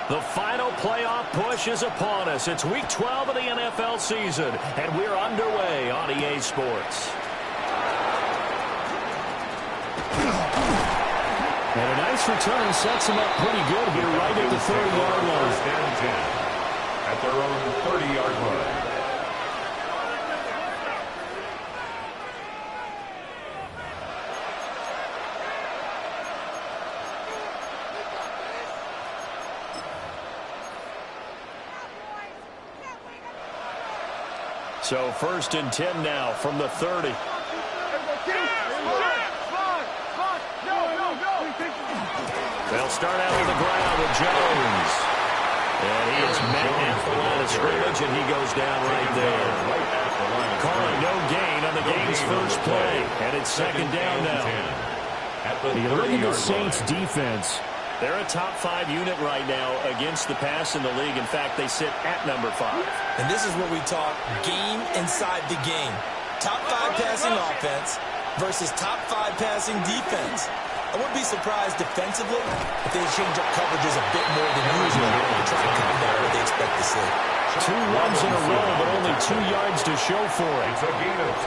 The final playoff push is upon us. It's Week 12 of the NFL season, and we're underway on EA Sports. And a nice return sets them up pretty good here right at the 30-yard line. First and 10 at their own 30-yard line. So first and 10 now from the 30. They'll start out on the ground with Jones. And he is met at the line of scrimmage, and he goes down right there. Calling no gain on the game's first play. And it's second down now. You look at the Saints defense. They're a top 5 unit right now against the pass in the league. In fact, they sit at number 5. And this is where we talk game inside the game. Top 5 passing offense versus top 5 passing defense. I wouldn't be surprised defensively if they change up coverages a bit more than usual to try to combat what they expect to see. 2 runs in a row, but only 2 yards to show for it.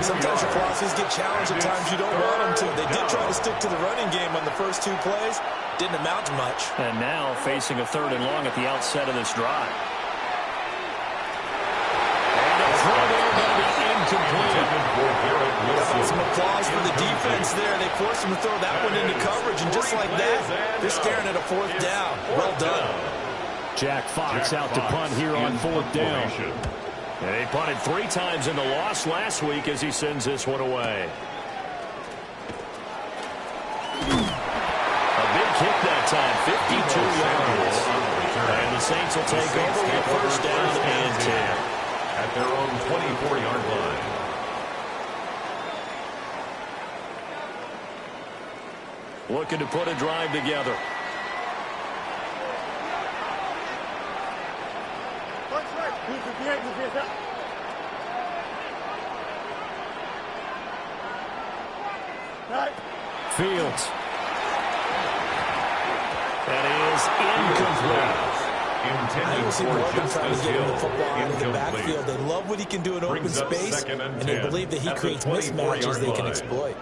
Sometimes your philosophies get challenged at times you don't want them to. They did try to stick to the running game on the first 2 plays. Didn't amount to much. And now facing a 3rd and long at the outset of this drive. And a throw there going to be incomplete. Some applause for the defense there. They forced him to throw that one into coverage, and just like that, they're staring at a 4th down. Well done. Jack Fox out to punt here on 4th down. And he punted 3 times in the loss last week as he sends this one away. A big kick that time, 52 yards. And the Saints will take over with first down and 10. At their own 24-yard line. Looking to put a drive together. Fields. That is incomplete. I don't see Morgan trying to get him the football out of the backfield. They love what he can do in open space, and they believe that he creates mismatches they can exploit.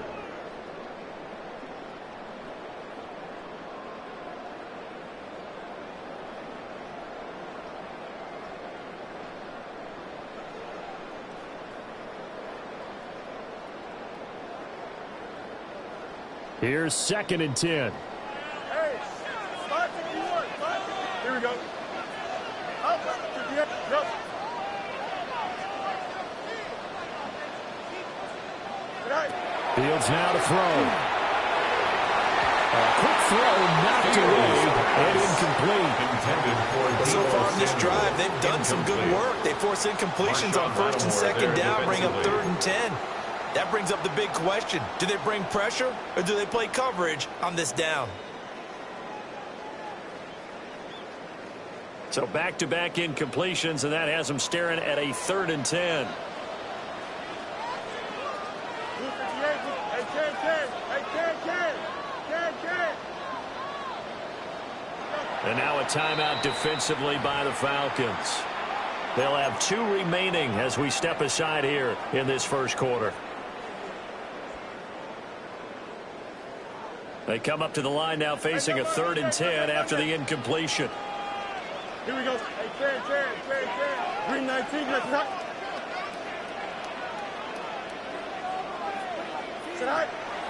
Here's 2nd and 10. Hey, spot if you want. Here we go. Up, go. Fields now to throw. A quick throw knocked away and incomplete. So far in this drive, they've done some good work. They force incompletions on 1st and 2nd down, bring up 3rd and 10. That brings up the big question. Do they bring pressure or do they play coverage on this down? So back-to-back incompletions, and that has them staring at a 3rd and 10. And now a timeout defensively by the Falcons. They'll have 2 remaining as we step aside here in this first quarter. They come up to the line now facing a 3rd and 10 after the incompletion. Here we go. Hey, 10. Green 19, let's not.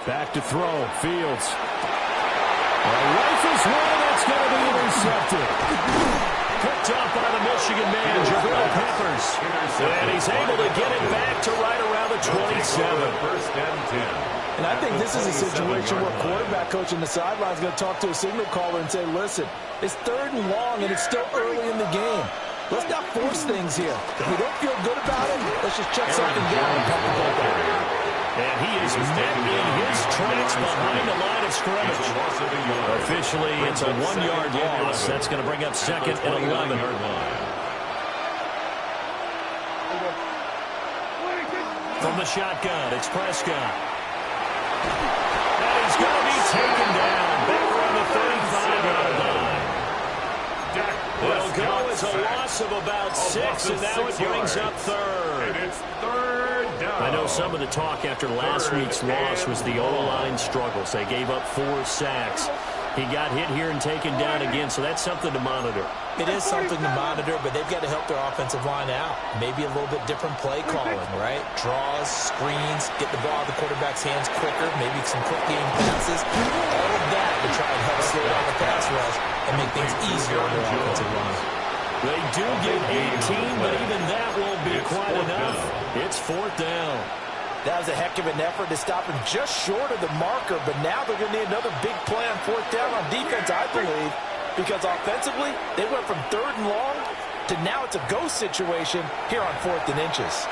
Back to throw. Fields. Rifles one. That's going to be intercepted. Picked up by the Michigan man, Jabril Peppers. And he's able to get it back to right around the 27. First and 10. And I think this is a situation where quarterback coach on the sideline is going to talk to a signal caller and say, listen, it's 3rd and long and it's still early in the game. Let's not force things here. If we don't feel good about it, let's just check something down and pump the ball back. And he is met in his tracks behind the line of scrimmage. Officially, it's a 1-yard loss. That's going to bring up 2nd and 11. From the shotgun, it's Prescott. And he's going to be taken down back on the 35-yard line. was a loss of about 6, and now it brings up third. And it's third down. I know some of the talk after last week's loss was the O-line struggles. They gave up 4 sacks. He got hit here and taken down again, so that's something to monitor. It is something to monitor, but they've got to help their offensive line out. Maybe a little bit different play calling, right? Draws, screens, get the ball out of the quarterback's hands quicker, maybe some quick game passes. All of that to try and help slow down the pass rush and make things easier on their offensive line. They do get 18, but even that won't be quite enough. It's 4th down. That was a heck of an effort to stop him just short of the marker, but now they're going to need another big play on 4th down on defense, I believe, because offensively, they went from 3rd and long to now it's a go situation here on 4th and inches.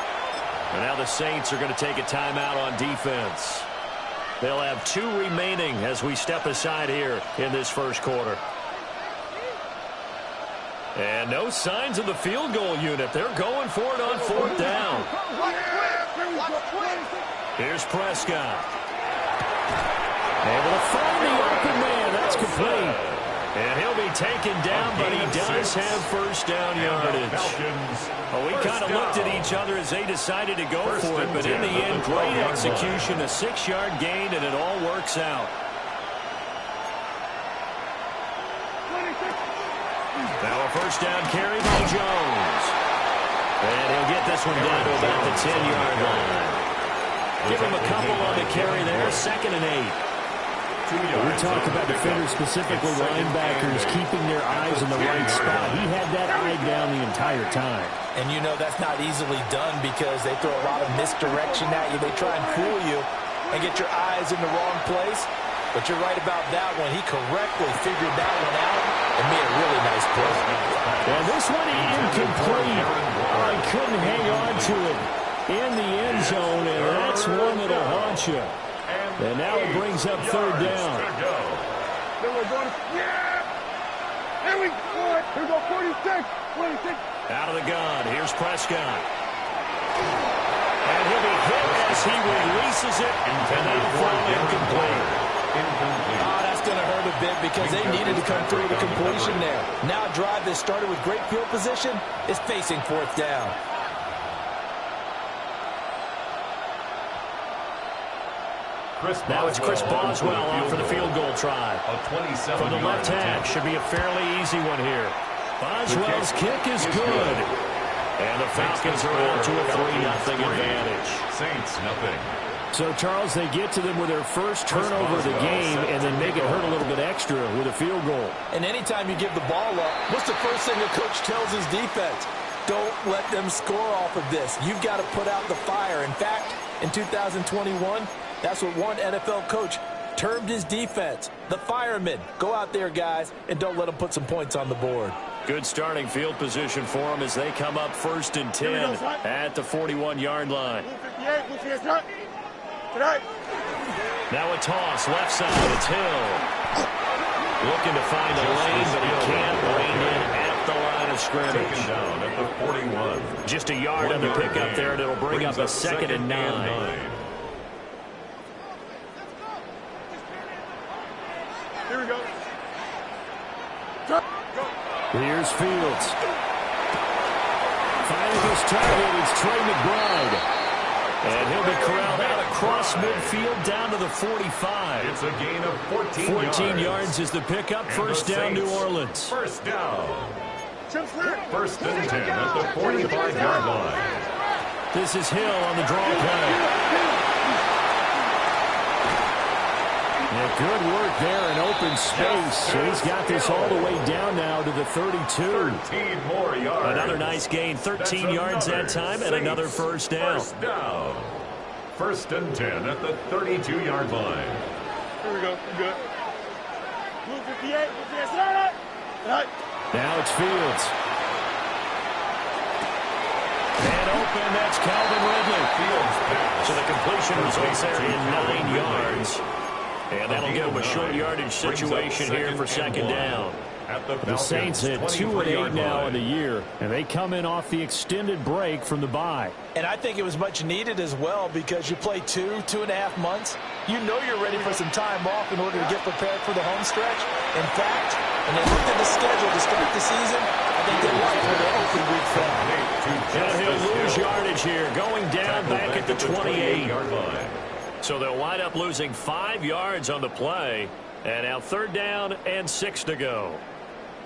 And now the Saints are going to take a timeout on defense. They'll have 2 remaining as we step aside here in this first quarter. And no signs of the field goal unit. They're going for it on 4th down. Here's Prescott. Able to find the open man. That's complete. And he'll be taken down, but he does have first down yardage. Well, we kind of looked at each other as they decided to go for it, but in the end, great execution, a 6-yard gain, and it all works out. Now a first down carry by Jones. And he'll get this one down to about the 10-yard line. Give him a couple on the carry there, 2nd and 8. We talked about defenders, specifically linebackers, keeping their eyes in the right spot. He had that eye down the entire time. And you know that's not easily done because they throw a lot of misdirection at you. They try and fool you and get your eyes in the wrong place. But you're right about that one. He correctly figured that one out and made a really nice play. And this one incomplete. Oh, he couldn't hang on to it in the end zone, and that's one that'll haunt you. And now it brings up 3rd down. Then we're going to, Here we go, 46. Out of the gun, here's Prescott. And he'll be hit as he releases it, and that'll fall incomplete. Oh, that's going to hurt a bit because they needed to come through the completion there. Now a drive that started with great field position is facing 4th down. Now it's Chris Boswell on for the field goal try. From the left hash, should be a fairly easy one here. Boswell's kick is good. And the Falcons are out to a 3-0 advantage. Saints, nothing. So, Charles, they get to them with their first turnover of the game and then make it hurt a little bit extra with a field goal. And anytime you give the ball up, what's the first thing the coach tells his defense? Don't let them score off of this. You've got to put out the fire. In fact, in 2021, that's what one NFL coach termed his defense, the firemen. Go out there, guys, and don't let them put some points on the board. Good starting field position for them as they come up 1st and 10 at the 41-yard line. Now a toss, left side, it's Hill. Looking to find a lane, but he can't rein in at the line of scrimmage. Down at the 41. Just a yard on the pickup there, and it'll bring up a 2nd and 9. Here we go. Here's Fields. Finding his target, it's Trey McBride. And he'll be corralled out across midfield down to the 45. It's a gain of 14 yards is the pickup. First down, New Orleans. First down. 1st and 10 at the 45-yard line. This is Hill on the draw play. Yeah, good work there in open space. He's got this all the way down now to the 32. 13 more yards. Another nice gain. 13 yards that time and another first down. First down. 1st and 10 at the 32-yard line. Here we go. Good. Blue 58. Now it's Fields. And open, that's Calvin Ridley. Fields pass. So the completion results there in 9 yards. And that'll give them a short yardage situation here for 2nd down. The Saints at 2-8 now in the year, and they come in off the extended break from the bye. And I think it was much needed as well because you play 2.5 months. You know you're ready for some time off in order to get prepared for the home stretch. In fact, When they looked at the schedule to start the season, I think they like where the open week fell. And he'll lose yardage here, going down back at the 28. So they'll wind up losing 5 yards on the play. And now 3rd down and 6 to go.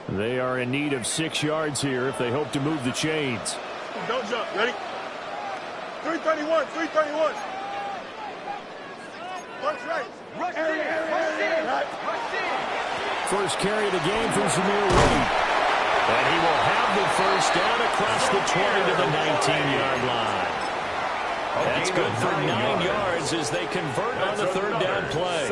They are in need of 6 yards here if they hope to move the chains. Don't jump. Ready? 331. 331. Punch right. Rush in. Rush in. First carry of the game from Zamir White. And he will have the first down across the 20 to the 19-yard line. That's good for 9 yards as they convert on the 3rd down play.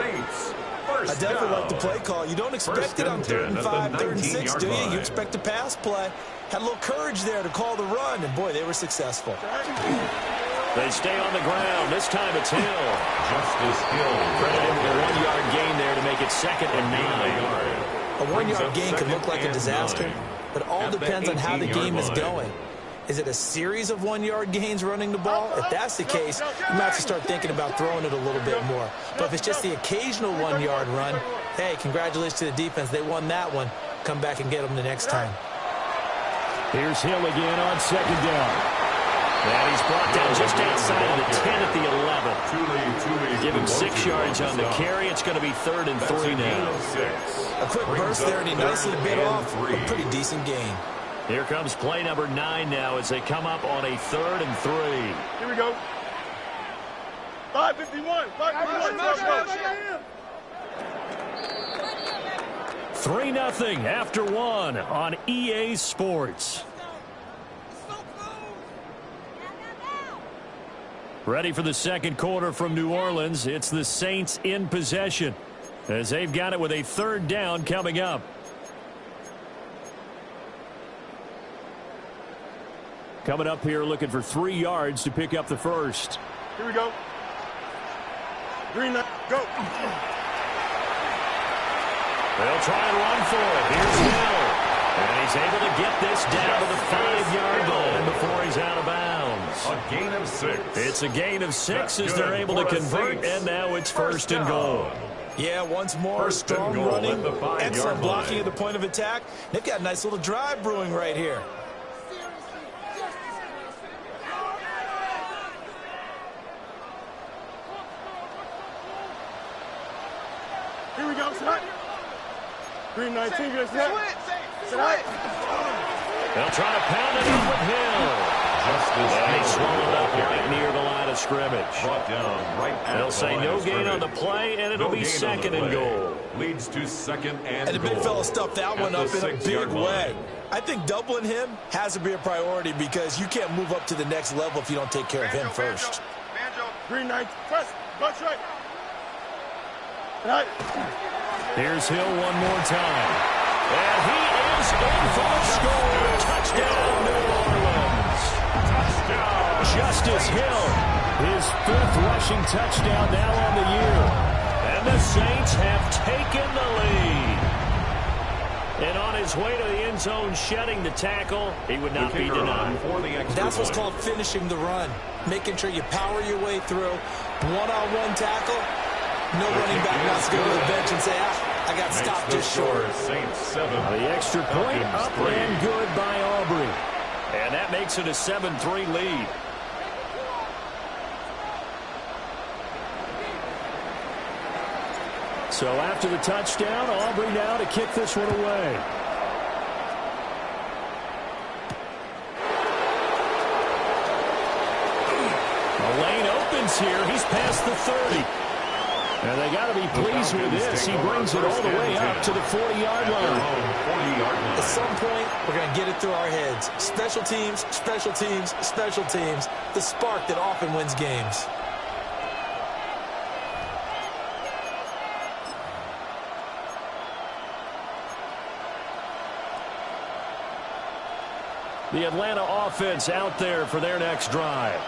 I definitely like the play call. You don't expect it on 3rd and 5, 3rd and 6, do you? You expect a pass play. Had a little courage there to call the run, and boy, they were successful. They stay on the ground. This time it's Hill. Justice Hill. Credit him with a 1-yard gain there to make it 2nd and 9. A 1-yard gain can look like a disaster, but it all depends on how the game is going. Is it a series of 1-yard gains running the ball? If that's the case, you might have to start thinking about throwing it a little bit more. But if it's just the occasional 1-yard run, hey, congratulations to the defense. They won that one. Come back and get them the next time. Here's Hill again on 2nd down. And he's brought down just outside of the 10 at the 11. Give him 6 yards on the carry. It's going to be 3rd and 3 now. A quick burst there, and he nicely bit off a pretty decent gain. Here comes play number 9 now as they come up on a 3rd and 3. Here we go. 551. 551. 3-0 after 1 on EA Sports. Ready for the 2nd quarter from New Orleans. It's the Saints in possession as they've got it with a 3rd down coming up. Coming up here looking for 3 yards to pick up the first. Here we go. Green light, go. They'll try and run for it. Here's Hill. And he's able to get this down to the 5-yard line before he's out of bounds. A gain of 6. It's a gain of 6 as they're able to convert, and now it's 1st and goal. Yeah, once more, strong running, excellent blocking at the point of attack. They've got a nice little drive brewing right here. Here we go, set. Green 19, good set. Set. They'll try to pound it in with Hill. And he swallowed up right near the line of scrimmage. Brought down right at They'll say no gain on the play, and it'll be 2nd and goal. Leads to 2nd and And the big fella stuffed that one up in a big way. I think doubling him has to be a priority because you can't move up to the next level if you don't take care of him first. Green 19, press, bunch right. Right. Here's Hill one more time. And he is in for the score. Touchdown, New Orleans. Justice Hill, his 5th rushing touchdown now on the year. And the Saints have taken the lead. And on his way to the end zone, shedding the tackle, he would not be denied. That's what's called finishing the run. Making sure you power your way through. One-on-one tackle. No running back wants to go to the bench and say, I got stopped just short. The extra point up and good by Aubrey. And that makes it a 7-3 lead. So after the touchdown, Aubrey now to kick this one away. The lane opens here. He's past the 30. And they got to be pleased with this. He brings it all the way up to the 40-yard line. At some point, we're going to get it through our heads. Special teams, special teams, special teams. The spark that often wins games. The Atlanta offense out there for their next drive.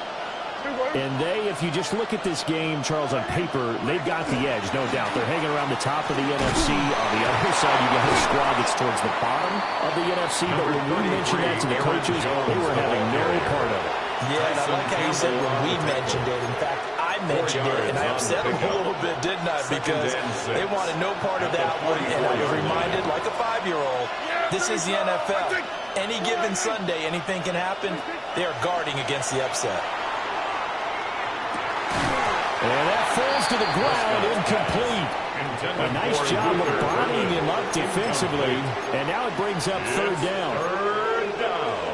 And they, if you just look at this game, Charles, on paper, they've got the edge, no doubt. They're hanging around the top of the NFC. On the other side, you got a squad that's towards the bottom of the NFC. But when we mentioned that to the coaches, they were having no part of it. Yeah, and I like how you said when we mentioned it. In fact, I mentioned it, and I upset them a little bit, didn't I? Because they wanted no part of that one, and I was reminded, like a 5-year-old, this is the NFL. Any given Sunday, anything can happen. They are guarding against the upset. And that falls to the ground, incomplete. A nice job of bodying him up defensively, and now it brings up third down.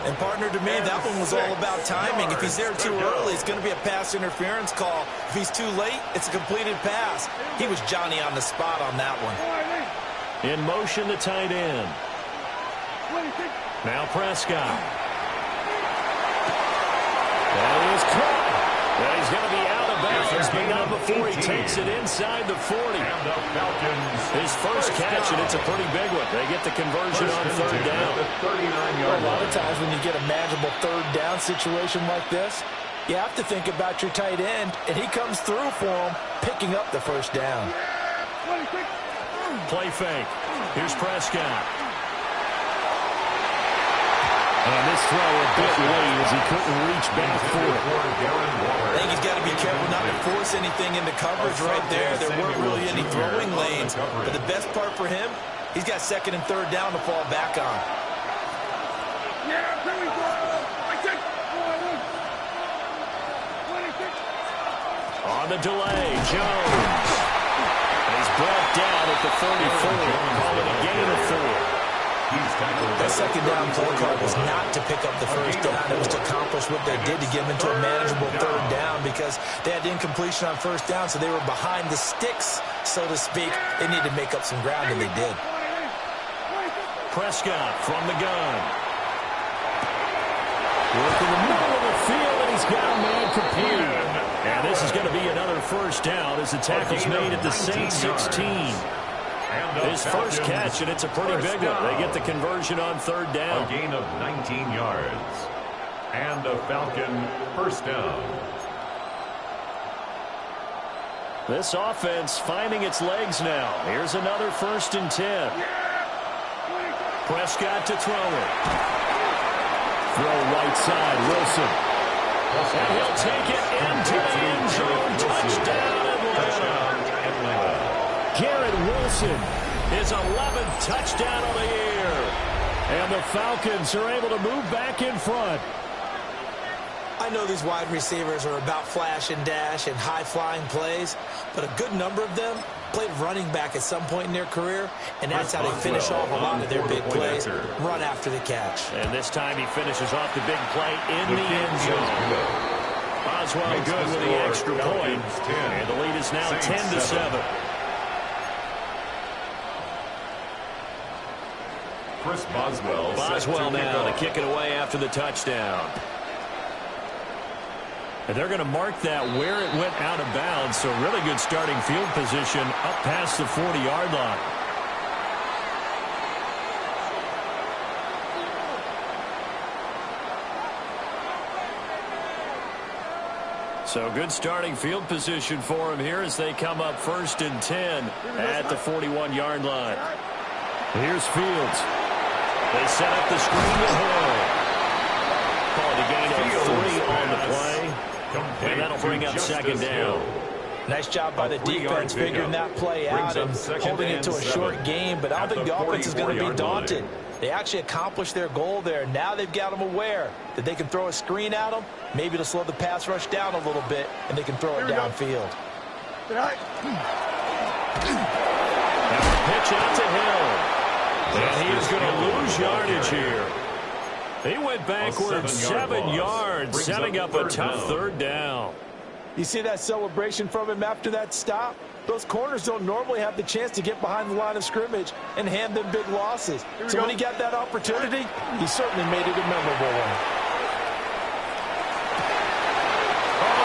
And partner, to me, that one was all about timing. If he's there too early, it's going to be a pass interference call. If he's too late, it's a completed pass. He was Johnny on the spot on that one. In motion, the tight end. Now Prescott. That is caught. And he's going to be out of bounds, but not before he takes it inside the 40. His first catch, and it's a pretty big one. They get the conversion on third down. A lot of times when you get a manageable third down situation like this, you have to think about your tight end, and he comes through for him, picking up the first down. Play fake. Here's Prescott. And this throw a bit late as he couldn't reach back for it. I think he's got to be careful not to force anything into coverage right there. There weren't really any throwing lanes. But the best part for him, he's got second and third down to fall back on. On the delay, Jones. And he's brought down at the 34. Call it a gain of 4. That second down play call was not to pick up the first down. It was to accomplish what they did to get them into a manageable third down because they had incompletion on first down, so they were behind the sticks, so to speak. They needed to make up some ground, and they did. Prescott from the gun. Work in the middle of the field, and he's got a man complete. And this is going to be another first down as the tackle's made at the Saints 16. His first catch, and it's a pretty big one. They get the conversion on third down. A gain of 19 yards. And a Falcon first down. This offense finding its legs now. Here's another 1st and 10. Prescott to throw it. Throw right side, Wilson. And he'll take it into the end zone. Touchdown, Atlanta. Garrett Wilson, his 11th touchdown of the year. And the Falcons are able to move back in front. I know these wide receivers are about flash and dash and high-flying plays, but a good number of them played running back at some point in their career, and that's how they finish off a lot of their big plays, run after the catch. And this time he finishes off the big play in the end zone. Boswell good with the extra point, and the lead is now 10-7. Chris Boswell. Boswell now to kick it away after the touchdown. And they're going to mark that where it went out of bounds, so really good starting field position up past the 40-yard line. So good starting field position for him here as they come up 1st and 10 at the 41-yard line. Here's Fields. They set up the screen to Hill. Call it a gain of 3 on the play. And that'll bring up second down. Nice job by the defense figuring that play out and holding it to a short game, but I don't think the offense is going to be daunted. They actually accomplished their goal there. Now they've got them aware that they can throw a screen at them, maybe to slow the pass rush down a little bit, and they can throw it downfield. Pitch out to Hill. And he is going to lose yardage here. He went backwards 7 yards, setting up a tough third down. You see that celebration from him after that stop? Those corners don't normally have the chance to get behind the line of scrimmage and hand them big losses. So when he got that opportunity, he certainly made it a memorable one.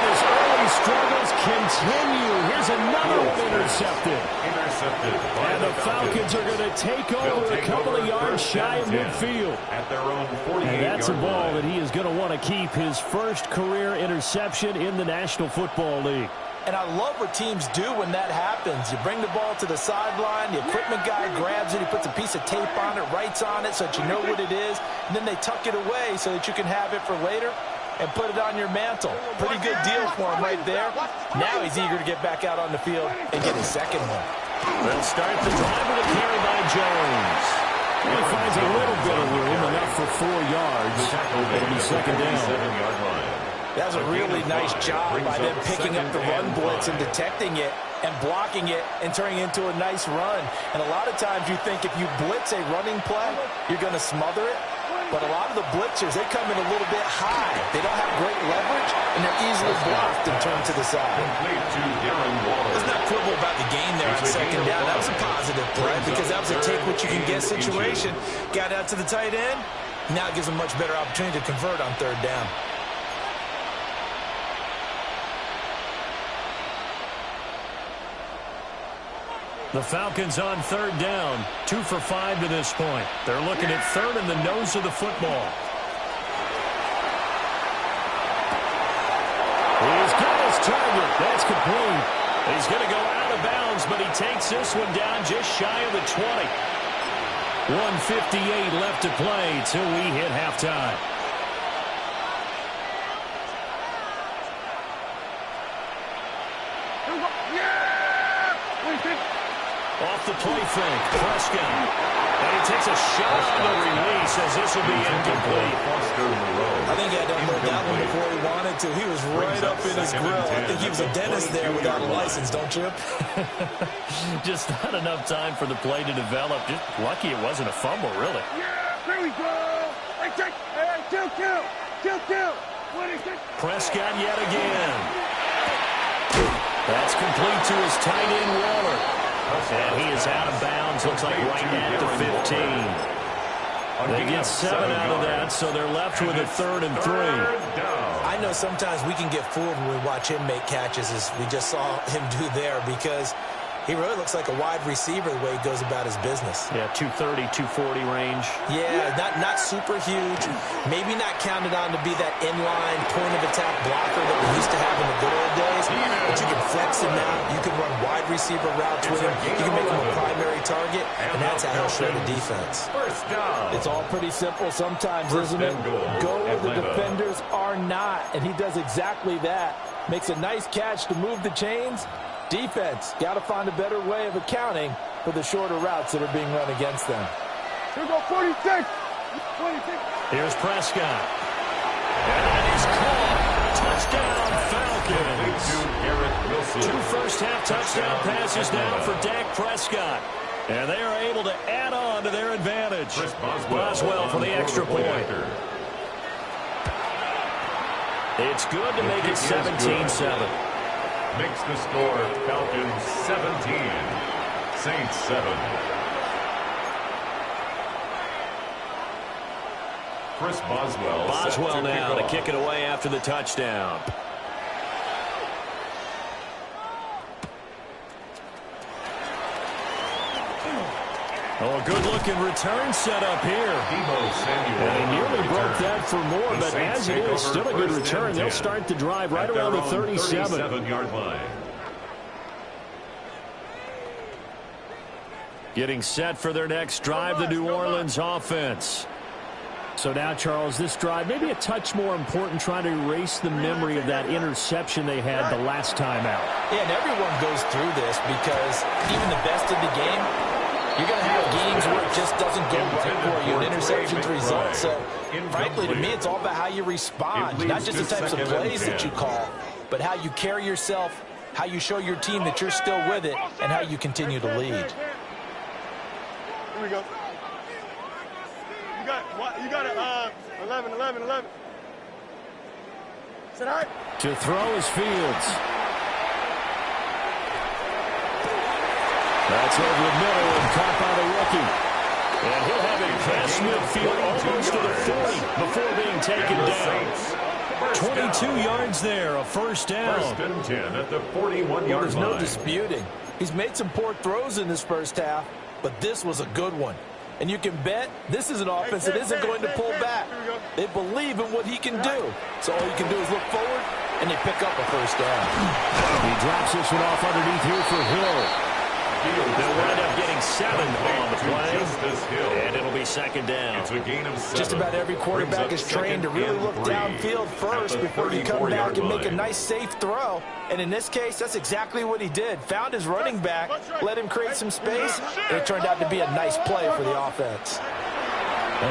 His early struggles continue. Here's another one intercepted. And the Falcons are going to take over a couple of yards shy of midfield. At their own 48-yard and that's a ball line. that he is going to want to keep, his first career interception in the National Football League. And I love what teams do when that happens. You bring the ball to the sideline, the equipment guy grabs it, he puts a piece of tape on it, writes on it so that you know what it is, and then they tuck it away so that you can have it for later. and put it on your mantle. Pretty good deal for him right there. Now he's eager to get back out on the field and get his second one. They'll start the drive with a carry by Jones. He finds a little bit of room, enough for 4 yards. It'll be second down. That was a really nice job by them picking up the run blitz and detecting it and blocking it and turning it into a nice run. And a lot of times you think if you blitz a running play, you're going to smother it. But a lot of the blitzers, they come in a little bit high. They don't have great leverage, and they're easily blocked and turned to the side. There's no quibble about the gain there on second down. That was a positive play because that was a take-what-you-can-get situation. Got out to the tight end. Now it gives them much better opportunity to convert on third down. The Falcons on third down. 2 for 5 to this point. They're looking at third in the nose of the football. He's got his target. That's complete. He's going to go out of bounds, but he takes this one down just shy of the 20. 1:58 left to play till we hit halftime. Off the play fake, Prescott. And he takes a shot on the release as this will be incomplete. I think he had to unload that one before he wanted to. He was right up in his grill. I think he was a dentist there without a license, don't you? Just not enough time for the play to develop. Just lucky it wasn't a fumble, really. Yeah, there we go. Hey, kill. Prescott yet again. That's complete to his tight end, Waller. And he is out of bounds, looks like right at the 15. They get 7 out of that, so they're left with a 3rd and 3. I know sometimes we can get fooled when we watch him make catches, as we just saw him do there, because he really looks like a wide receiver the way he goes about his business. Yeah, 230, 240 range. Yeah, not super huge. Maybe not counted on to be that inline point-of-attack blocker that we used to have in the good old days. But you can flex him now. You can run wide receiver routes with him. You can make him a primary target, and that's how he'll shred the defense. It's all pretty simple sometimes, isn't it? Go where the defenders are not, and he does exactly that. Makes a nice catch to move the chains. Defense, got to find a better way of accounting for the shorter routes that are being run against them. Here we go, 46. Here's Prescott. And that is caught. Touchdown, Falcons. 2 first-half touchdown passes now for Dak Prescott. And they are able to add on to their advantage. Boswell for the extra point. It's good to make it 17-7. Makes the score Falcons 17, Saints 7. Chris Boswell now to kick it away after the touchdown. Oh, a good-looking return set up here. And he nearly broke that for more, but as it is, still a good return. They'll start the drive right around the 37-yard line. Getting set for their next drive, the New Orleans offense. So now, Charles, this drive maybe a touch more important, trying to erase the memory of that interception they had the last time out. Yeah, and everyone goes through this because even the best in the game, you're going to have games where it just doesn't go right for you, and interceptions result. So, frankly, to me, it's all about how you respond, not just the types of plays that you call, but how you carry yourself, how you show your team that you're still with it, and how you continue to lead. Here we go. You got it, 11. Sit high. To throw is Fields. That's over the middle and caught by the rookie. And he'll have it past midfield almost to the 40 before being taken down. 22 yards there, a first down. First and 10 at the 41-yard line. There's no disputing. He's made some poor throws in this first half, but this was a good one. And you can bet this is an offense that isn't going to pull back. They believe in what he can do. So all you can do is look forward, and they pick up a first down. He drops this one off underneath here for Hill. They'll wind up getting 7 on the play, and it'll be second down. It's a gain of 7. Just about every quarterback is trained to really look downfield first before you come back and make a nice, safe throw. And in this case, that's exactly what he did. Found his running back, let him create some space, and it turned out to be a nice play for the offense.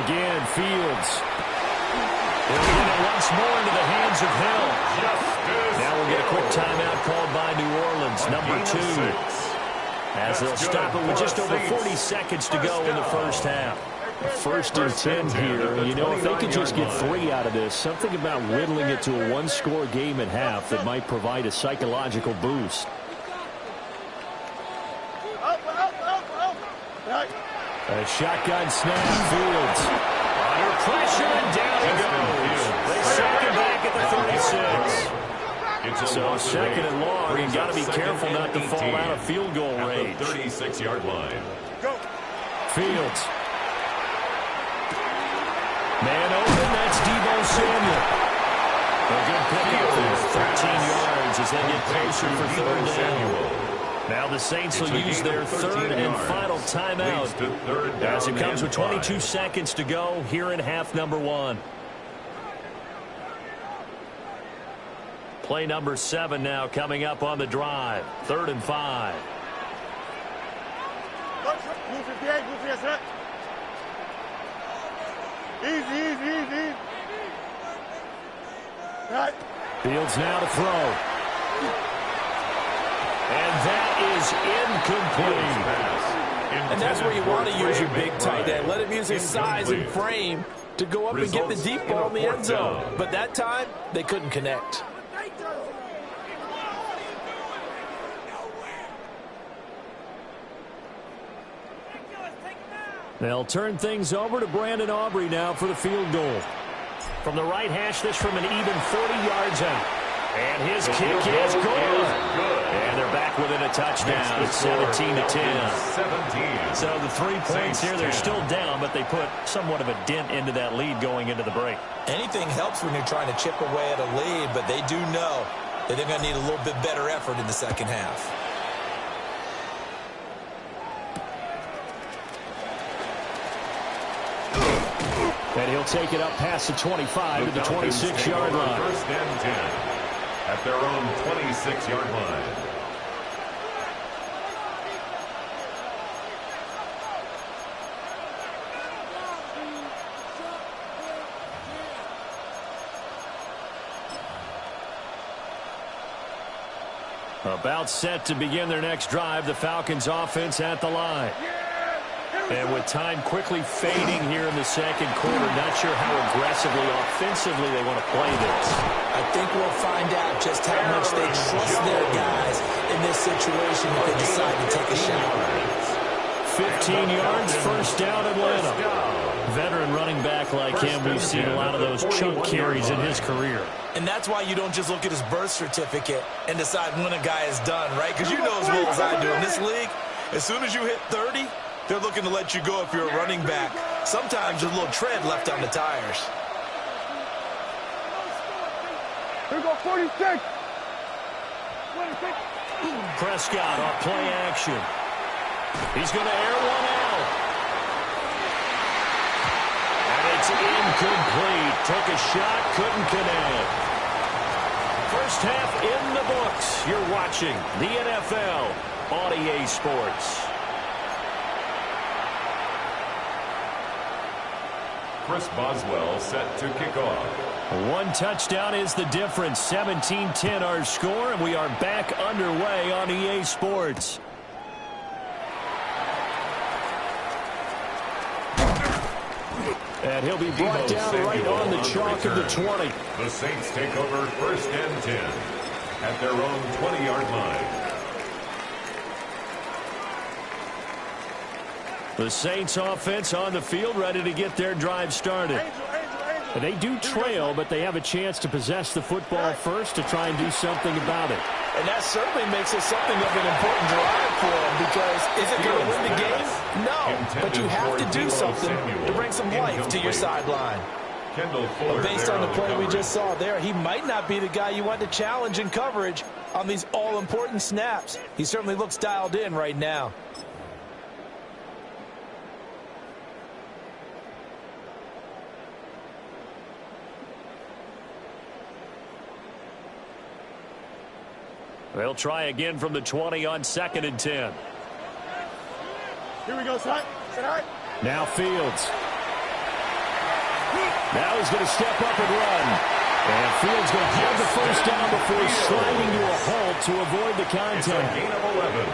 Again, Fields. They'll get it once more into the hands of Hill. Now we'll get a quick timeout called by New Orleans, number 2. As they'll stop it with just over 40 seconds to go in the first half. First and 10 here. You know, if they could just get 3 out of this, something about whittling it to a one-score game at half that might provide a psychological boost. A shotgun snap, Fields. Under pressure, and down he goes. They sack him back at the 36. So second and long, you've got to be careful not to fall out of field goal range. 36-yard line. Fields. Man open, that's Deebo Samuel. A good pickup there, 13 yards as they get closer for third down. Now the Saints will use their third and final timeout as it comes with 22 seconds to go here in half number 1. Play number 7 now coming up on the drive. 3rd and 5. Easy. Fields now to throw. And that is incomplete. And that's where you want to use your big tight end. Let him use his size and frame to go up and get the deep ball in the end zone. But that time, they couldn't connect. They'll turn things over to Brandon Aubrey now for the field goal. From the right hash, this from an even 40 yards out. And his kick is good. And they're back within a touchdown. It's 17-10. So the 3 points here, they're still down, but they put somewhat of a dent into that lead going into the break. Anything helps when you're trying to chip away at a lead, but they do know that they're going to need a little bit better effort in the second half. And he'll take it up past the 25 to the 26-yard line. First and 10 at their own 26-yard line. About set to begin their next drive, the Falcons offense at the line. And with time quickly fading here in the second quarter, not sure how aggressively, offensively they want to play this. I think we'll find out just how much they trust their guys in this situation if they decide to take a shot. 15 yards, first down Atlanta. Veteran running back like him, we've seen a lot of those chunk carries in his career. And that's why you don't just look at his birth certificate and decide when a guy is done, right? Because you know as well as I do, in this league, as soon as you hit 30, they're looking to let you go if you're a running back. Sometimes there's a little tread left on the tires. Here we go, 46. Prescott off play action. He's going to air one out. And it's incomplete. Took a shot, couldn't connect. First half in the books. You're watching the NFL on EA Sports. Chris Boswell set to kick off. One touchdown is the difference. 17-10 our score, and we are back underway on EA Sports. And he'll be brought down right on the chalk of the 20. The Saints take over first and 10 at their own 20-yard line. The Saints offense on the field, ready to get their drive started. They do trail, but they have a chance to possess the football first to try and do something about it. And that certainly makes it something of an important drive for them, because is it going to win the game? No, but you have to do something to bring some life to your sideline. But based on the play we just saw there, he might not be the guy you want to challenge in coverage on these all-important snaps. He certainly looks dialed in right now. They'll try again from the 20 on 2nd and 10. Here we go, Side. Now Fields. Now he's going to step up and run. And Fields going to have the first down before sliding to a halt to avoid the contact. Gain of 11.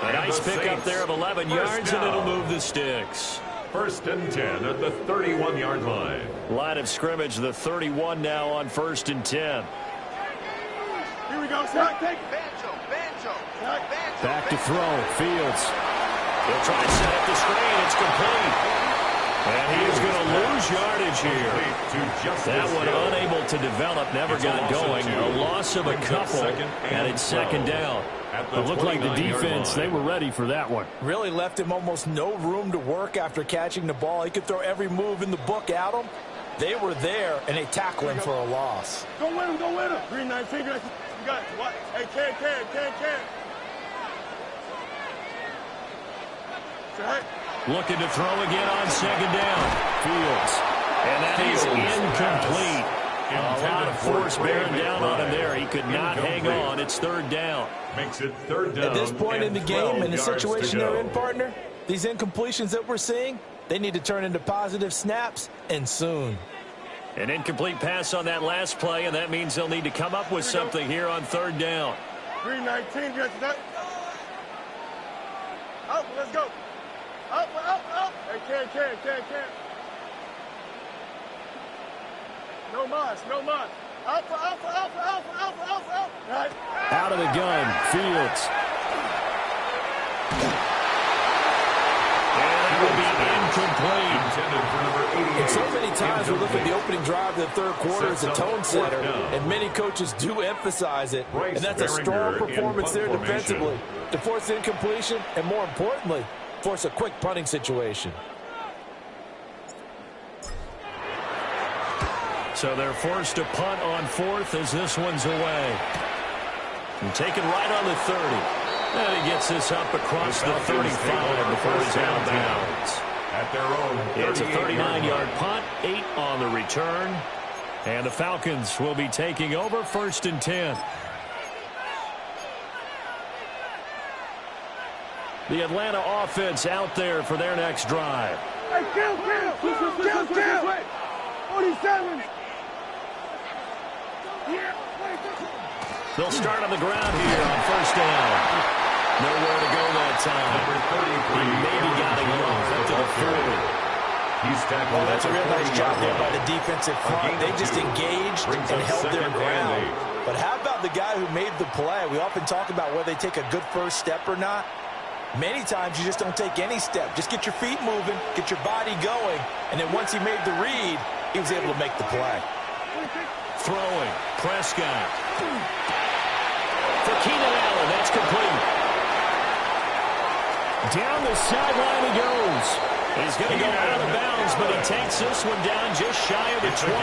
A nice pickup there of 11 yards, and it'll move the sticks. 1st and 10 at the 31-yard line. Line of scrimmage, the 31 now on 1st and 10. Here we go, Side. Take it. Back to throw. Fields. He'll try to set up the screen. It's complete. And he is going to lose yardage here. That one unable to develop, never got going. A loss of a couple, and it's 2nd down. It looked like the defense, they were ready for that one. Really left him almost no room to work after catching the ball. He could throw every move in the book at him. They were there, and they tackle him for a loss. Go with him, go with him. Green 19, you got it. What? Hey, can. Looking to throw again on 2nd down. Fields. And that is incomplete. A lot of force bearing down on him there. He could not hang on. It's 3rd down. Makes it 3rd down. At this point in the game, in the situation they're in, partner, these incompletions that we're seeing, they need to turn into positive snaps, and soon. An incomplete pass on that last play, and that means they'll need to come up with something here on 3rd down. Green 19, you got that. Up, let's go. Up. Hey, can. No mas. Up. Right. Out of the gun, Fields. And that will be incomplete. And so many times we look at the opening drive of the 3rd quarter as a tone setter, and many coaches do emphasize it, and that's a strong performance there defensively to force incompletion and, more importantly, force a quick punting situation. So they're forced to punt on 4th as this one's away. And taken right on the 30. And he gets this up across the 35 before he's out of bounds. At their own It's a 39-yard punt, 8 on the return. And the Falcons will be taking over 1st and 10. The Atlanta offense out there for their next drive. Hey, kill. 47. They'll start on the ground here on 1st down. Nowhere to go that time. He maybe got it off up to the 40. He's tackled. Well, that's a real nice job there by the defensive front. They just engaged and held their ground. But how about the guy who made the play? We often talk about whether they take a good first step or not. Many times you just don't take any step. Just get your feet moving, get your body going, and then once he made the read, he was able to make the play. Throwing. Prescott. For Keenan Allen, that's complete. Down the sideline he goes. He's going to go out of bounds, but he takes this one down just shy of the 20.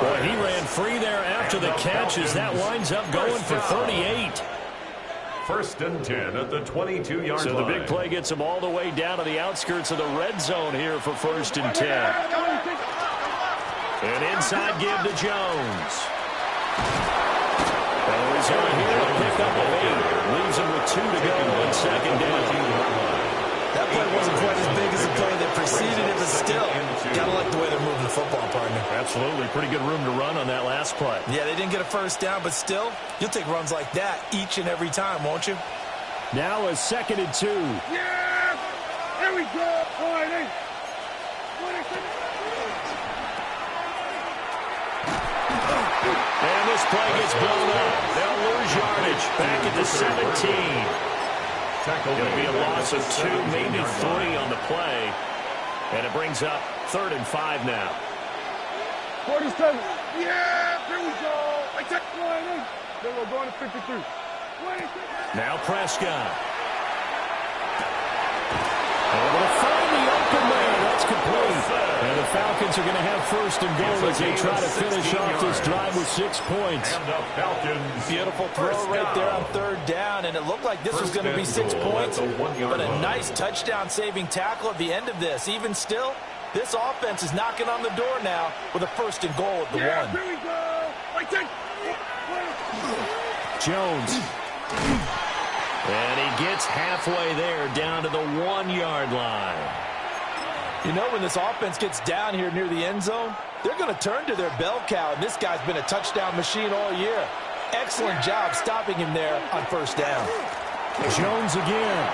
Boy, he ran free there after the catch as that winds up going for 38. 1st and 10 at the 22-yard line. So the big play gets him all the way down to the outskirts of the red zone here for 1st and 10. And inside give to Jones. Arizona here to pick up a 8. Leaves him with 2 to go on 2nd down. That play wasn't quite as big as the play that preceded it, but still, gotta like the way they're moving the football, partner. Absolutely. Pretty good room to run on that last play. Yeah, they didn't get a first down, but still, you'll take runs like that each and every time, won't you? Now a 2nd and 2. Yeah! Here we go! All right, hey. And this play gets blown up. They'll lose yardage. Back at the 17. It'll be a loss of 2, maybe 3 on the play. And it brings up 3rd and 5 now. 47. Yeah! Here we go! I check one in. Then we're going to 53. Now Prescott. Able to find the open man. That's complete. And the Falcons Saints are going to have first and goal as they try to finish off this drive with 6 points. And the Falcons. Beautiful throw right there on third down, and it looked like this was going to be 6 points, but a nice touchdown-saving tackle at the end of this. Even still, this offense is knocking on the door now with a first and goal at the 1. Here we go. Jones. And he gets halfway there down to the 1-yard line. You know, when this offense gets down here near the end zone, they're going to turn to their bell cow, and this guy's been a touchdown machine all year. Excellent job stopping him there on first down. Jones again.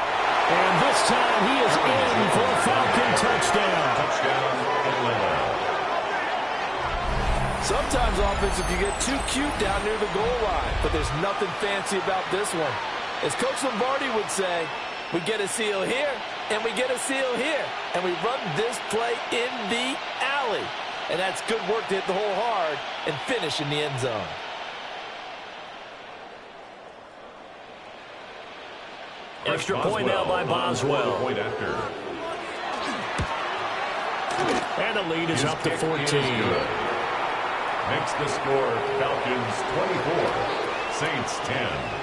And this time he is in for a Falcon touchdown. Touchdown, Atlanta. Sometimes offense, if you get too cute down near the goal line, but there's nothing fancy about this one. As Coach Lombardi would say, we get a seal here, and we get a seal here, and we run this play in the alley. And that's good work to hit the hole hard and finish in the end zone. Extra point now by Boswell. Point after. And the lead is up to 14. Makes the score Falcons 24, Saints 10.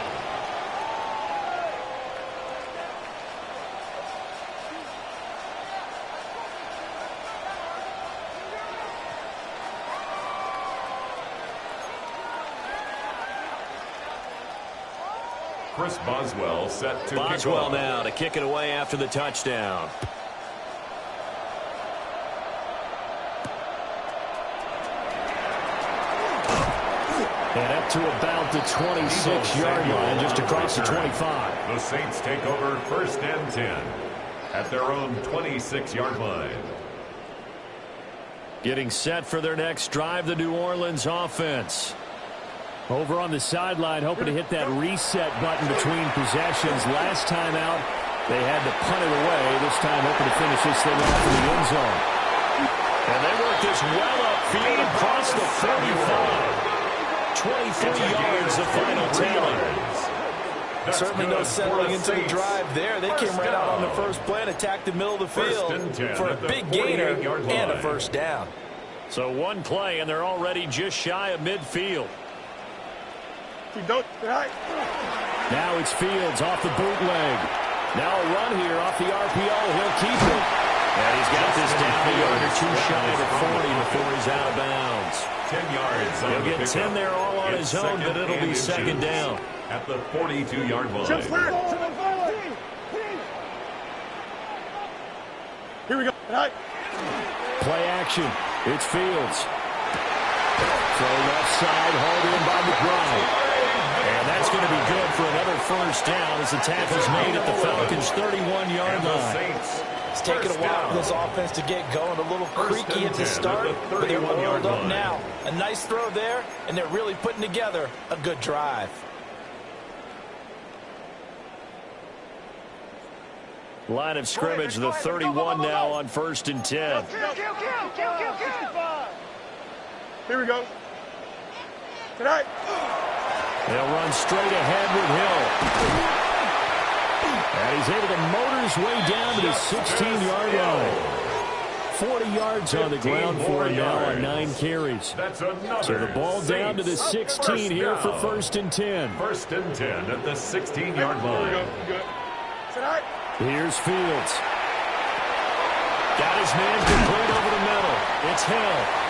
Chris Boswell set to Boswell now to kick it away after the touchdown. And up to about the 26-yard line, just across the 25. The Saints take over first and 10 at their own 26-yard line. Getting set for their next drive, the New Orleans offense. Over on the sideline, hoping to hit that reset button between possessions. Last time out, they had to punt it away. This time, hoping to finish this thing off in the end zone. And they work this well upfield across the 45. 23 yards, the final tally. Certainly no settling into the drive there. They came right out on the first play and attacked the middle of the field for a big gainer and a first down. So one play, and they're already just shy of midfield. Now it's Fields off the bootleg. Now a run here off the RPO. He'll keep it. And he's got this down a yard or two shy of 40 before he's out of bounds. 10 yards. He'll get 10 there all on his own, but it'll be second down. At the 42-yard line. Here we go. Play action. It's Fields. Throw left side, hauled in by McBride. And that's going to be good for another first down as the tackle's made at the Falcons' 31-yard line. It's taken a while for this offense to get going. A little creaky at the start, but they're oiled up now. A nice throw there, and they're really putting together a good drive. Line of scrimmage, the 31 now on first and 10. Here we go. Tonight. They'll run straight ahead with Hill. And he's able to motor his way down to the 16-yard line. 40 yards on the ground for him now on 9 carries. So the ball down to the 16 here for first and 10. First and 10 at the 16-yard line. Here's Fields. Got his man complete over the middle. It's Hill.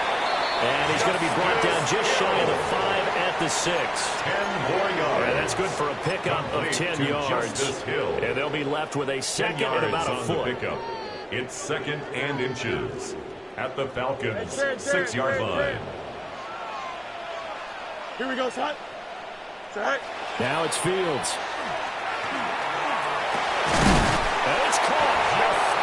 And he's going to be brought down just shy of the 5 at the 6. 10 more yards. And that's good for a pickup of 10 yards. And they'll be left with a second and about a foot. It's second and inches at the Falcons' 6-yard line. Here we go, son. Now it's Fields. And it's caught.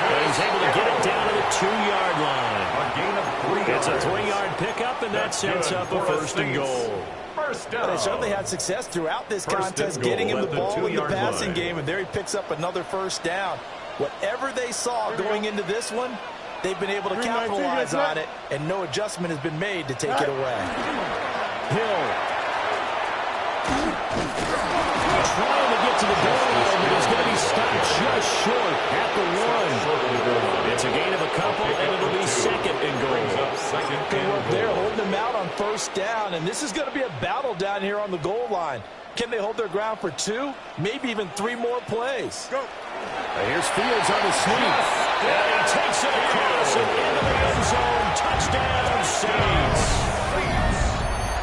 And he's able to get it down to the 2-yard line. A gain of 3 yards. It's a 3-yard pickup, and that sets up a first and goal. First down. They certainly had success throughout this contest, getting him the ball in the passing game, and there he picks up another first down. Whatever they saw going into this one, they've been able to capitalize on it, and no adjustment has been made to take it away. Hill. Trying to get to the goal line, but he's going to be stopped just short at the 1. It's a gain of a couple, and it'll be second and goal. first down, and this is going to be a battle down here on the goal line. Can they hold their ground for 2, maybe even 3 more plays? Go. Here's Fields on the sneak. And he takes it across and into the end zone. Touchdown, Saints.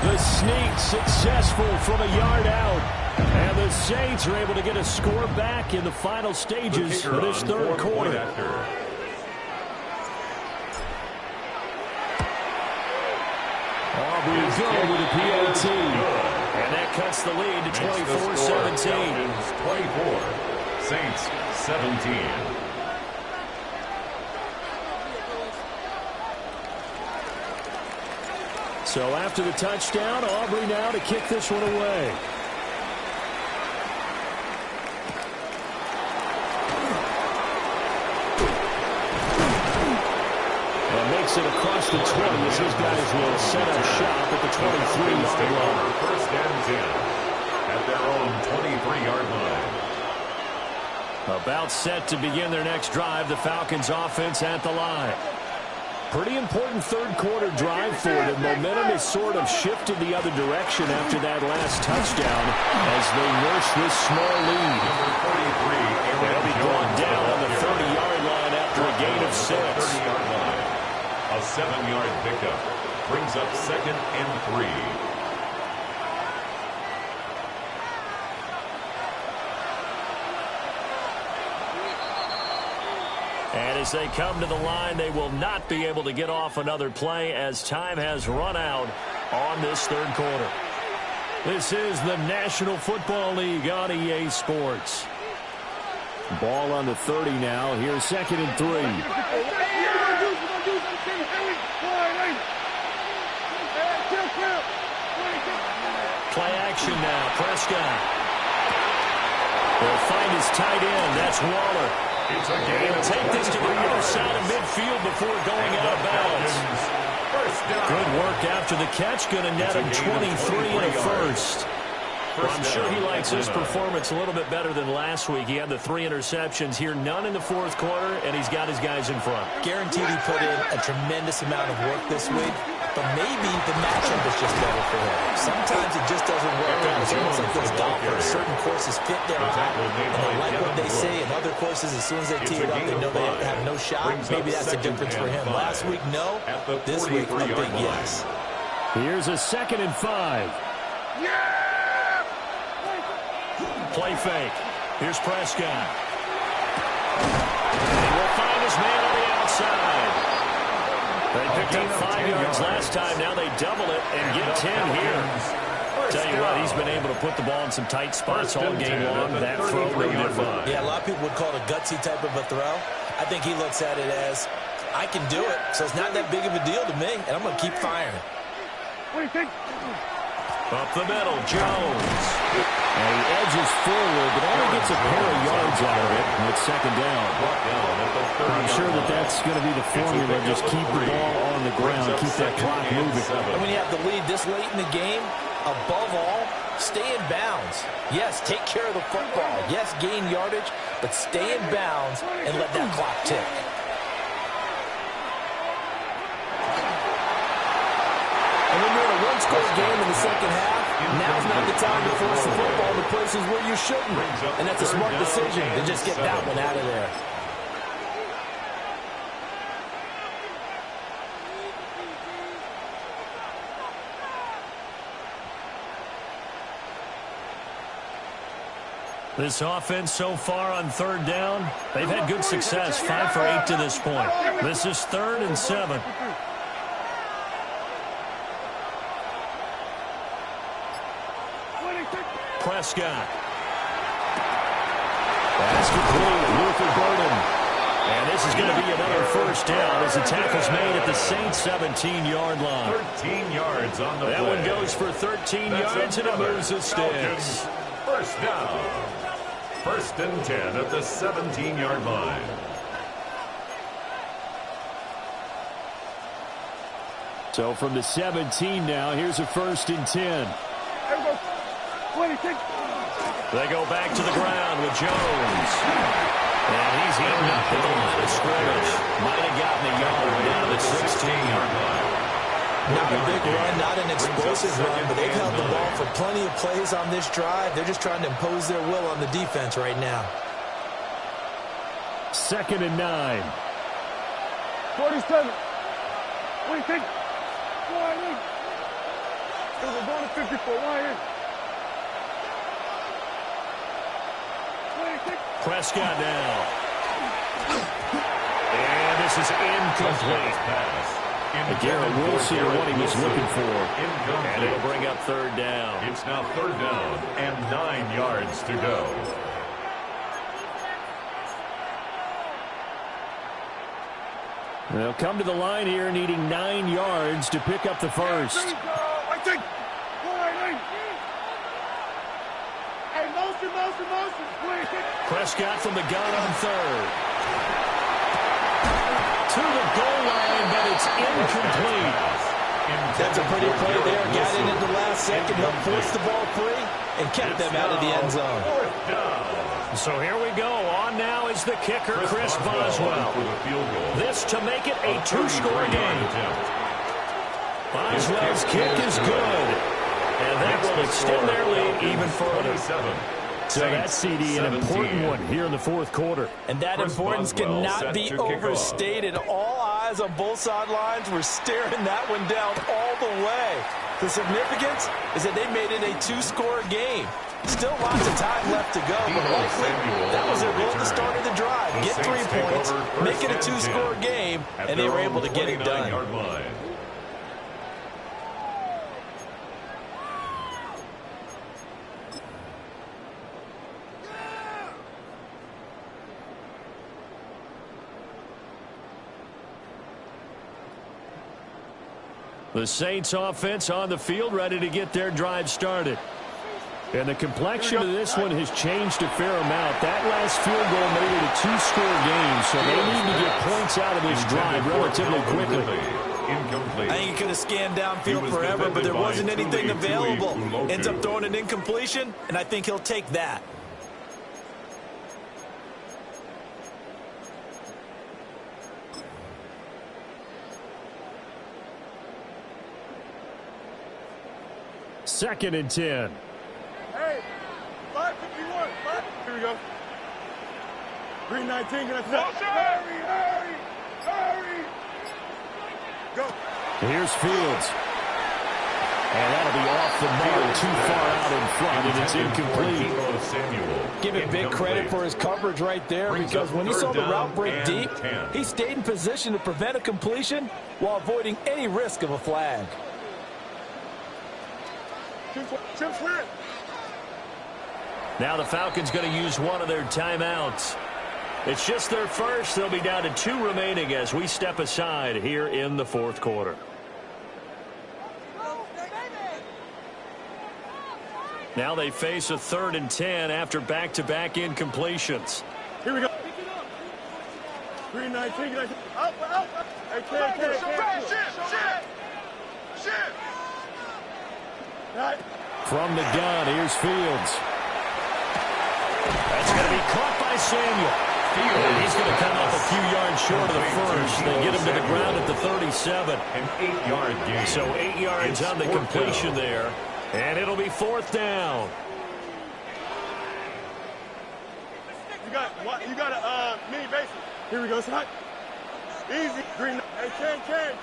The sneak successful from a yard out. And the Saints are able to get a score back in the final stages of this third quarter. Aubrey good with a PAT. And that cuts the lead to 24-17. 24. Saints 17. So after the touchdown, Aubrey now to kick this one away. And makes it across the 20 as his guys will set up shop at the 23-yard line. First and 10 at their own 23-yard line. About set to begin their next drive. The Falcons offense at the line. Pretty important third quarter drive for them. Momentum has sort of shifted the other direction after that last touchdown as they nurse this small lead. They'll be brought down on the 30-yard line after a gain of 6. 30-yard line. A 7-yard pickup brings up 2nd and 3. And as they come to the line, they will not be able to get off another play as time has run out on this third quarter. This is the National Football League on EA Sports. Ball on the 30 now. Here's 2nd and 3. Play action now. Prescott. They'll find his tight end. That's Waller. He'll take this to the other side of midfield before going out of bounds. Good work after the catch. Going to net him 23 and a first. Well, I'm sure he likes his performance a little bit better than last week. He had the 3 interceptions here, none in the fourth quarter, and he's got his guys in front. Guaranteed he put in a tremendous amount of work this week, but maybe the matchup is just better for him. Sometimes it just doesn't work out. It's almost like those golfers. Certain courses fit their eye, and they like what they see, and other courses, as soon as they tee it up, they know they have no shot. Maybe that's the difference for him. Last week, no. This week, a big yes. Here's a 2nd and 5. Play fake. Here's Prescott. He will find his man on the outside. They picked up 5 yards last time. Now they double it and get 10 here. Tell you what, he's been able to put the ball in some tight spots all game long. That throw, no different. Yeah, a lot of people would call it a gutsy type of a throw. I think he looks at it as, I can do it, so it's not that big of a deal to me, and I'm going to keep firing. Up the middle, Jones. And he edges forward, but only gets a pair of yards out of it. And it's 2nd down. I'm sure that's going to be the formula. Just keep the ball on the ground, keep that clock moving. And when you have the lead this late in the game, above all, stay in bounds. Yes, take care of the football. Yes, gain yardage, but stay in bounds and let that clock tick. And when you're in a one-score game in the second half, now's not the time to force the football to places where you shouldn't. And that's a smart decision to just get that one out of there. This offense so far on 3rd down, they've had good success, 5 for 8 to this point. This is 3rd and 7. Prescott. Pass complete. Luther Burden. And this is going to be another first down as the tackle's made at the Saints 17-yard line. 13 yards on the play. That one goes for 13 yards and it moves the sticks. First down. 1st and 10 at the 17-yard line. So from the 17 now, here's a 1st and 10. They go back to the ground with Jones. And he's eaten up at the line of scrimmage. Might have gotten a yard down to the 16-yard line. Not a big run, not an explosive run, but they've held the ball for plenty of plays on this drive. They're just trying to impose their will on the defense right now. 2nd and 9. 47. What do you think? Why in? We're going to 54. Why in? What do you think? Prescott now. And this is incomplete. Garrett will see what he was looking for. And it'll bring up 3rd down. It's now 3rd down and 9 yards to go. They'll come to the line here needing 9 yards to pick up the first. I think. Hey, motion. What do you think? Prescott from the gun on 3rd. To the goal line, but it's incomplete. That's a pretty play there. Got in at the last second, helped force the ball free, and kept them out of the end zone. So here we go. On now is the kicker, Chris Boswell. This to make it a 2-score game. Boswell's kick is good. And that will extend their lead even further. So that's, CD, an important one here in the 4th quarter. And that importance cannot be overstated. All eyes on both sidelines were staring that one down all the way. The significance is that they made it a 2-score game. Still lots of time left to go, but likely that was their goal at the start of the drive. Get 3 points, make it a 2-score game, and they were able to get it done. The Saints offense on the field, ready to get their drive started. And the complexion of this one has changed a fair amount. That last field goal made it a 2-score game, so they need to get points out of this drive relatively quickly. I think he could have scanned downfield forever, but there wasn't anything available. Ends up throwing an incompletion, and I think he'll take that. Second and 10. Hey, 551. Here we go. 319. Can I stop? Hurry. Go. Here's Fields. And that'll be off the mark, too far out in front, and it's incomplete. Give him big credit for his coverage right there, because when he saw the route break deep, he stayed in position to prevent a completion while avoiding any risk of a flag. Now the Falcons going to use one of their timeouts. It's just their first. They'll be down to 2 remaining as we step aside here in the 4th quarter. Now they face a 3rd and 10 after back-to-back incompletions. Here we go. 319. Out. Hey, Shit. From the gun, here's Fields. That's going to be caught by Samuel. And he's going to come up a few yards short of the first. They get him to the ground at the 37. An 8-yard gain. So 8 yards on the completion there. And it'll be 4th down. You got a mini bases. Here we go, son. Easy. Green. Hey, can.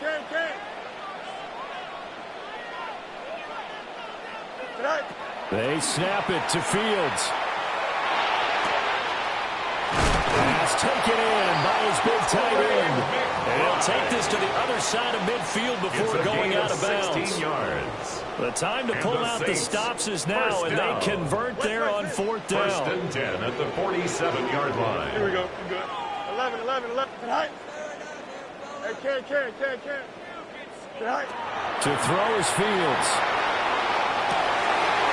They snap it to Fields. Pass taken in by his big tight end. And he'll take this to the other side of midfield before going out of bounds. Yards. The time to pull out the stops is now, and they convert there on 4th down. 1st and 10 at the 47-yard line. Here we go. Good. 11. Hey, can. To throw is Fields.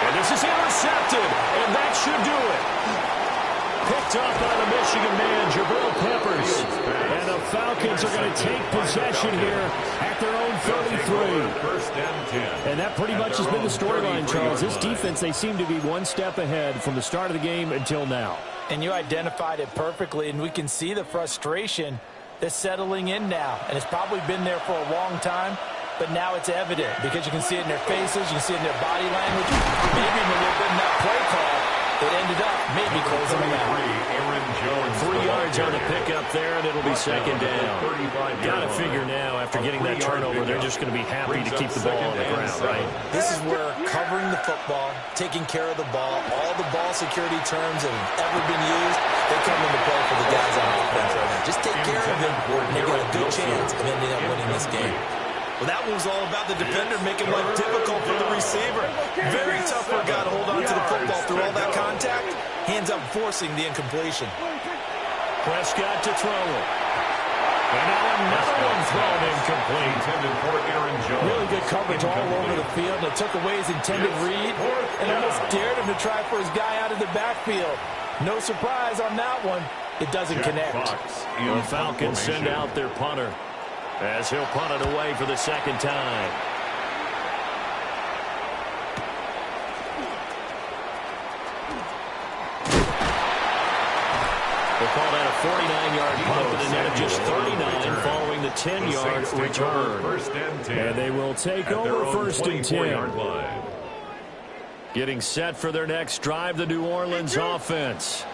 And this is intercepted, and that should do it. Picked up by the Michigan man, Jabril Peppers. And the Falcons are going to take possession here at their own 33. 1st and 10. And that pretty much has been the storyline, Charles. This defense, they seem to be one step ahead from the start of the game until now. And you identified it perfectly, and we can see the frustration that's settling in now. And it's probably been there for a long time. but now it's evident because you can see it in their faces, you can see it in their body language, maybe in a little bit in that play call. It ended up maybe closing them out. 3 yards on the pickup there, and it'll be second down. Got to figure now, after getting that turnover, they're just going to be happy to keep the ball on the ground, right? This is where covering the football, taking care of the ball, all the ball security terms that have ever been used, they come into play for the guys on offense right now. Just take care of them, and they got a good chance of ending up winning this game. Well, that one was all about the defender making life difficult for the receiver. Very tough for a guy to hold on to the football through all that contact. Hands up, forcing the incompletion. Prescott to throw it. And now another one thrown incomplete. Really good coverage all over the field. It took away his intended read and almost dared him to try for his guy out of the backfield. No surprise on that one. It doesn't connect. The Falcons send out their punter, as he'll punt it away for the second time. They call that a 49-yard punt, but a net of just 39 following the 10-yard return. And they will take over first and 10. Getting set for their next drive, the New Orleans offense.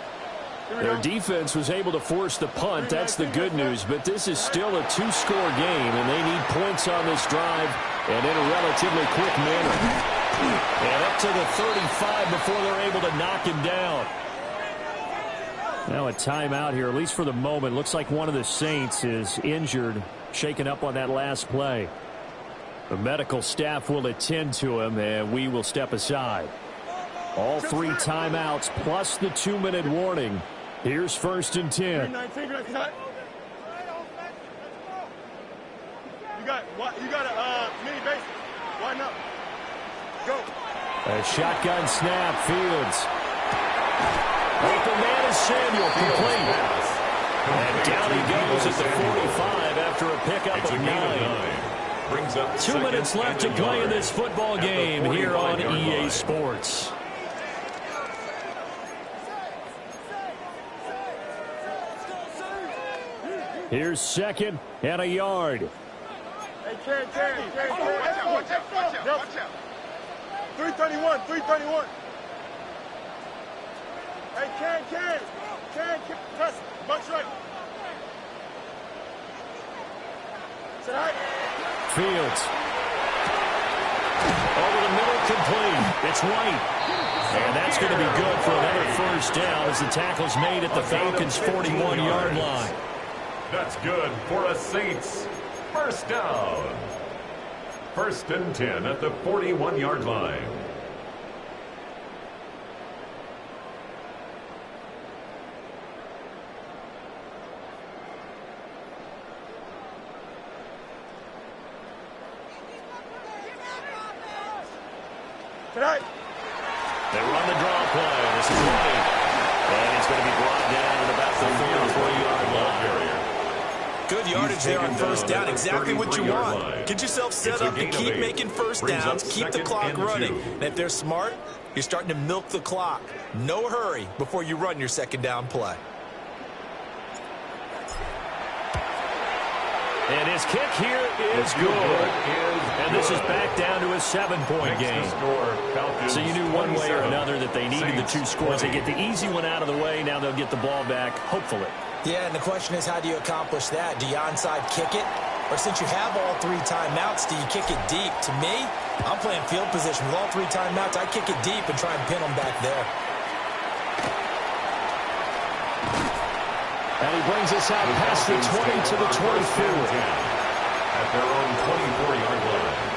Their defense was able to force the punt. That's the good news. But this is still a two-score game, and they need points on this drive and in a relatively quick manner. And up to the 35 before they're able to knock him down. Now a timeout here, at least for the moment. Looks like one of the Saints is injured, shaken up on that last play. The medical staff will attend to him, and we will step aside. All 3 timeouts plus the 2-minute warning. Here's first and 10. You got a mini base. Why not? Go. A shotgun snap, Fields. Open man is Samuel, complete. And down he goes at the 45 after a pickup of 9. 2 minutes left to play in this football game here on EA Sports. Here's second and a yard. Hey, Ken. Watch out. 331. Hey, Ken. Press. Bunch right. Sit high. Fields. Over the middle, complete. It's White. And that's going to be good for another first down as the tackle's made at the Falcons' 41-yard line. That's good for a Saints first down. First and 10 at the 41-yard line. Tonight. They run the draw play. This is White. And he's going to be brought down at about the 44-yard line. Good yardage there on first down. Exactly what you want. Get yourself set up to keep making first downs, keep the clock running. And if they're smart, you're starting to milk the clock. No hurry before you run your second down play. And his kick here is good. And this is back down to a 7-point game. So you knew one way or another that they needed the 2 scores. They get the easy one out of the way. Now they'll get the ball back, hopefully. Yeah, and the question is, how do you accomplish that? Do you onside kick it? Or since you have all 3 timeouts, do you kick it deep? To me, I'm playing field position. With all 3 timeouts, I kick it deep and try and pin them back there. And he brings us out past the 20 to the 24. At their own 24-yard line.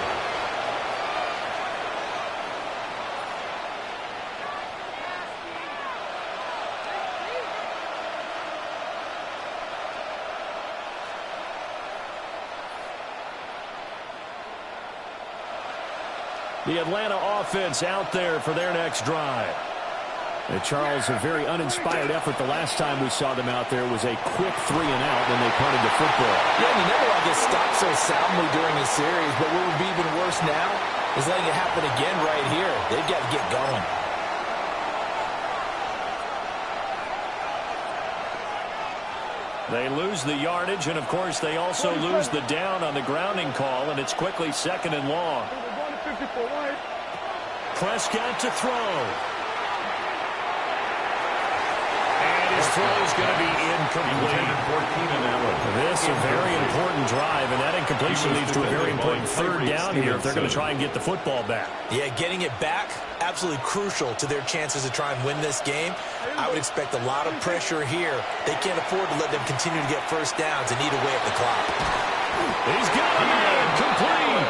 The Atlanta offense out there for their next drive. And Charles, a very uninspired effort. The last time we saw them out there was a quick 3-and-out when they punted the football. Yeah, and you never want to get stopped so soundly during a series, but what would be even worse now is letting it happen again right here. They've got to get going. They lose the yardage, and, of course, they also lose the down on the grounding call, and it's quickly 2nd and long. Prescott to throw. His throw is going to be incomplete. This is a very important drive, and that incompletion leads to a very important 3rd down here if they're going to try and get the football back. Yeah, getting it back, absolutely crucial to their chances to try and win this game. I would expect a lot of pressure here. They can't afford to let them continue to get 1st downs and eat away at the clock. He's got it! Complete!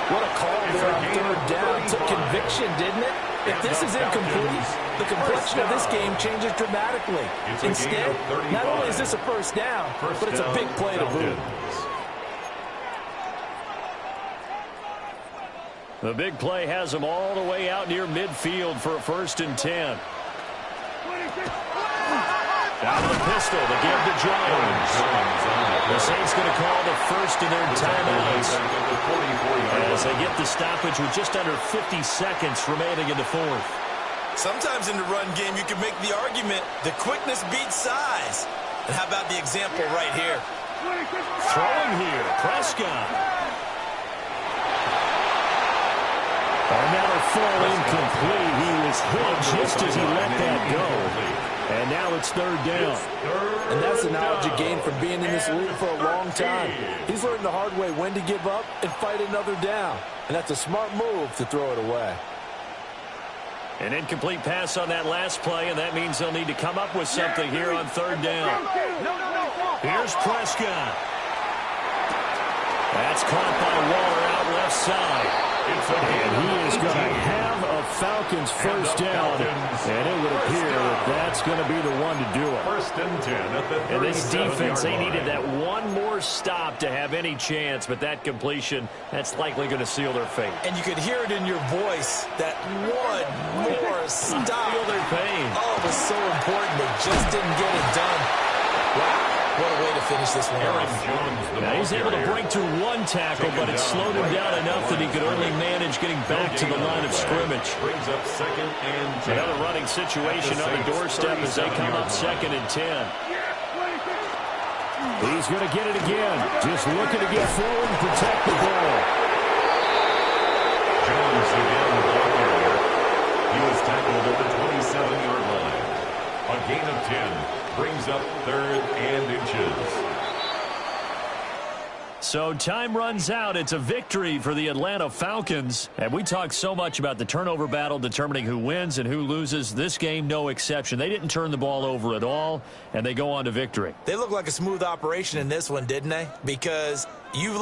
What a call there on 3rd down. Took conviction, didn't it? If this is incomplete, the complexion of this game changes dramatically. Instead, not only is this a 1st down, but it's a big play to boot. The big play has them all the way out near midfield for a 1st and 10. Out of the pistol, the give to Jones. The Saints going to call the 1st of their timeouts as they get the stoppage with just under 50 seconds remaining in the 4th. Sometimes in the run game, you can make the argument the quickness beats size. And how about the example right here? Throwing here, Prescott. Another throw incomplete. He was hit just as he let that go. And now it's 3rd down. And that's the knowledge you gain from being in this league for a long time. He's learned the hard way when to give up and fight another down. And that's a smart move to throw it away. An incomplete pass on that last play, and that means they'll need to come up with something here on 3rd down. Here's Prescott. That's caught by Waller out left side. And he is going to have a Falcons 1st down, and it would appear that that's going to be the one to do it. 1st and 10 at the 37-yard line. And this defense, they needed that one more stop to have any chance, but that completion, that's likely going to seal their fate. And you could hear it in your voice, that one more stop. Feel their pain. Oh, it was so important. They just didn't get it done. Wow. What a way to finish this one off. Now he's able to break through one tackle, but it slowed him down enough that he could only manage getting back to the line of scrimmage. Brings up 2nd and 10. Another running situation on the doorstep as they come up 2nd and 10. He's going to get it again. Just looking to get forward and protect the ball. Jones again the ball carrier. He was tackled at the 27-yard line. A gain of 10. Brings up 3rd and inches. So time runs out. It's a victory for the Atlanta Falcons. And we talked so much about the turnover battle determining who wins and who loses. This game, no exception. They didn't turn the ball over at all, and they go on to victory. They look like a smooth operation in this one, didn't they? Because you look